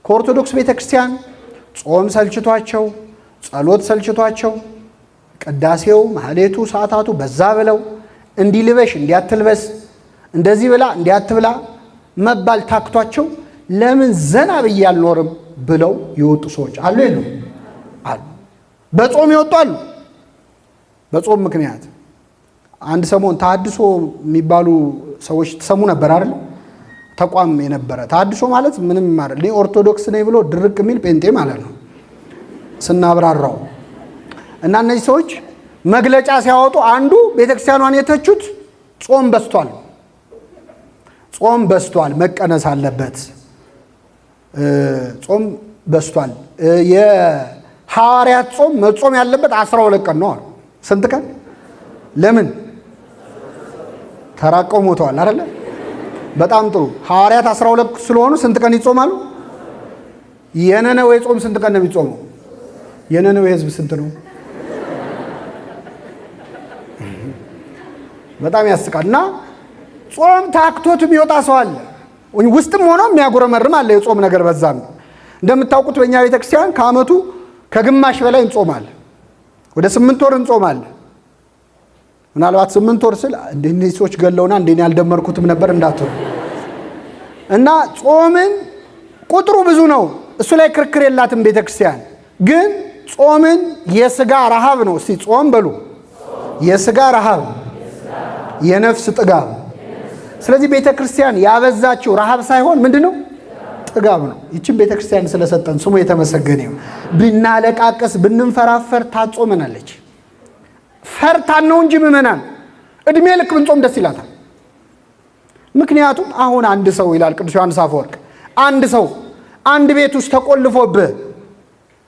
ከኦርቶዶክስ ቤተክርስቲያን ጾም ሰልችቷቸው ጸሎት ሰልችቷቸው ቅዳሴው ማህሌቱ ሰዓታቱ በዛ ብለው እንዲልበሽ እንዲያትልበስ እንደዚህ ብላ እንዲያትብላ መባል ታክቷቸው ለምን ዘና ብዬ አልኖርም ብለው ይወጡ ሰዎች አሉ የሉ አሉ። በጾም ይወጣሉ። በጾም ምክንያት አንድ ሰሞን ታድሶ የሚባሉ ሰዎች ተሰሙ ነበር አይደል? ተቋም የነበረ ታድሶ ማለት ምንም ማለት ነው ኦርቶዶክስ ነኝ ብሎ ድርቅ የሚል ጴንጤ ማለት ነው ስናብራራው። እና እነዚህ ሰዎች መግለጫ ሲያወጡ አንዱ ቤተክርስቲያኗን የተቹት ጾም በስቷል፣ ጾም በስቷል፣ መቀነስ አለበት፣ ጾም በስቷል፣ የሐዋርያት ጾም መጾም ያለበት 12 ቀን ነው አሉ። ስንት ቀን? ለምን ተራቀው ሞተዋል አይደለ? በጣም ጥሩ። ሐዋርያት 12 ስለሆኑ ስንት ቀን ይጾማሉ? የነነዌ ጾም ስንት ቀን ነው የሚጾመው? የነነዌ ህዝብ ስንት ነው? በጣም ያስቃል። እና ጾም ታክቶት የሚወጣ ሰው አለ፣ ውስጥም ሆኖ የሚያጎረመርም አለ። የጾም ነገር በዛም እንደምታውቁት በእኛ ቤተክርስቲያን ከዓመቱ ከግማሽ በላይ እንጾማለን። ወደ 8 ወር እንጾማለን። ምናልባት 8 ወር ስል እንደዚህ ሰዎች ገለውና እንደኔ ያልደመርኩትም ነበር እንዳትሉ። እና ጾምን ቁጥሩ ብዙ ነው፣ እሱ ላይ ክርክር የላትም ቤተክርስቲያን። ግን ጾምን የሥጋ ረሃብ ነው። እስቲ ጾም በሉ። የሥጋ ረሃብ፣ የነፍስ ጥጋብ። ስለዚህ ቤተክርስቲያን ያበዛችው ረሃብ ሳይሆን ምንድነው? ጥጋብ ነው። ይችን ቤተክርስቲያን ስለሰጠን ስሙ የተመሰገነ ይሁን። ብናለቃቀስ ብንንፈራፈር ታጾመናለች። ፈርታን ነው እንጂ ምእመናን እድሜ ልክ ብንጾም ደስ ይላታል። ምክንያቱም አሁን አንድ ሰው ይላል ቅዱስ ዮሐንስ አፈወርቅ፣ አንድ ሰው አንድ ቤት ውስጥ ተቆልፎብህ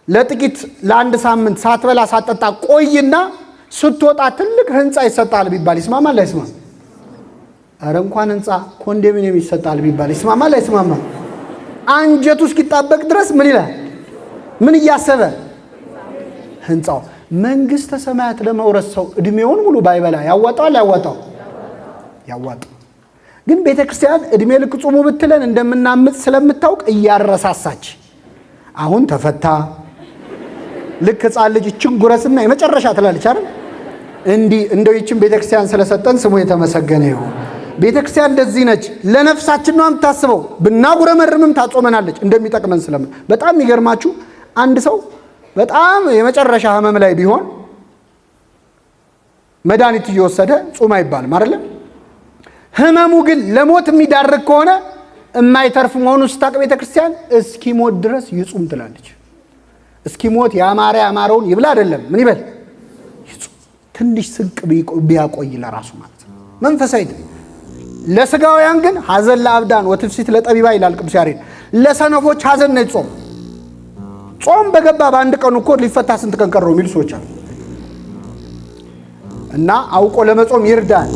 ለጥቂት ለአንድ ሳምንት ሳትበላ ሳትጠጣ ቆይና ስትወጣ ትልቅ ህንፃ ይሰጣል ቢባል ይስማማል አይስማም? ኧረ እንኳን ህንፃ ኮንዶሚኒየም ይሰጣል ቢባል ይስማማል አይስማማም? አንጀቱ እስኪጣበቅ ድረስ ምን ይላል? ምን እያሰበ? ህንፃው። መንግስተ ሰማያት ለመውረስ ሰው እድሜውን ሙሉ ባይበላ ያዋጣዋል ያዋጣው? ያዋጣው። ግን ቤተክርስቲያን እድሜ ልክ ጾሙ ብትለን እንደምናምጥ ስለምታውቅ እያረሳሳች አሁን ተፈታ ልክ ህፃን ልጅ እችን ጉረስና የመጨረሻ ትላለች አይደል? እንዲህ እንደው ይችን ቤተክርስቲያን ስለሰጠን ስሙ የተመሰገነ ይሁን። ቤተክርስቲያን እንደዚህ ነች። ለነፍሳችን ነው የምታስበው። ብናጉረመርምም ታጾመናለች እንደሚጠቅመን ስለምን። በጣም የሚገርማችሁ አንድ ሰው በጣም የመጨረሻ ህመም ላይ ቢሆን መድኃኒት እየወሰደ ጾም አይባልም አይደለም? ህመሙ ግን ለሞት የሚዳርግ ከሆነ የማይተርፍ መሆኑን ስታውቅ ቤተክርስቲያን እስኪሞት ድረስ ይጹም ትላለች። እስኪሞት ያማረውን ይብላ አይደለም ምን ይበል? ይጹም። ትንሽ ስንቅ ቢያቆይ ለራሱ ማለት ነው። መንፈሳዊ ለስጋውያን ግን ሐዘን ለአብዳን ወትፍሲት ለጠቢባ ይላል ቅዱስ ያሬድ። ለሰነፎች ሐዘን ነው ጾም። ጾም በገባ በአንድ ቀን እኮ ሊፈታ ስንት ቀን ቀረው የሚሉ ሰዎች አሉ። እና አውቆ ለመጾም ይርዳል።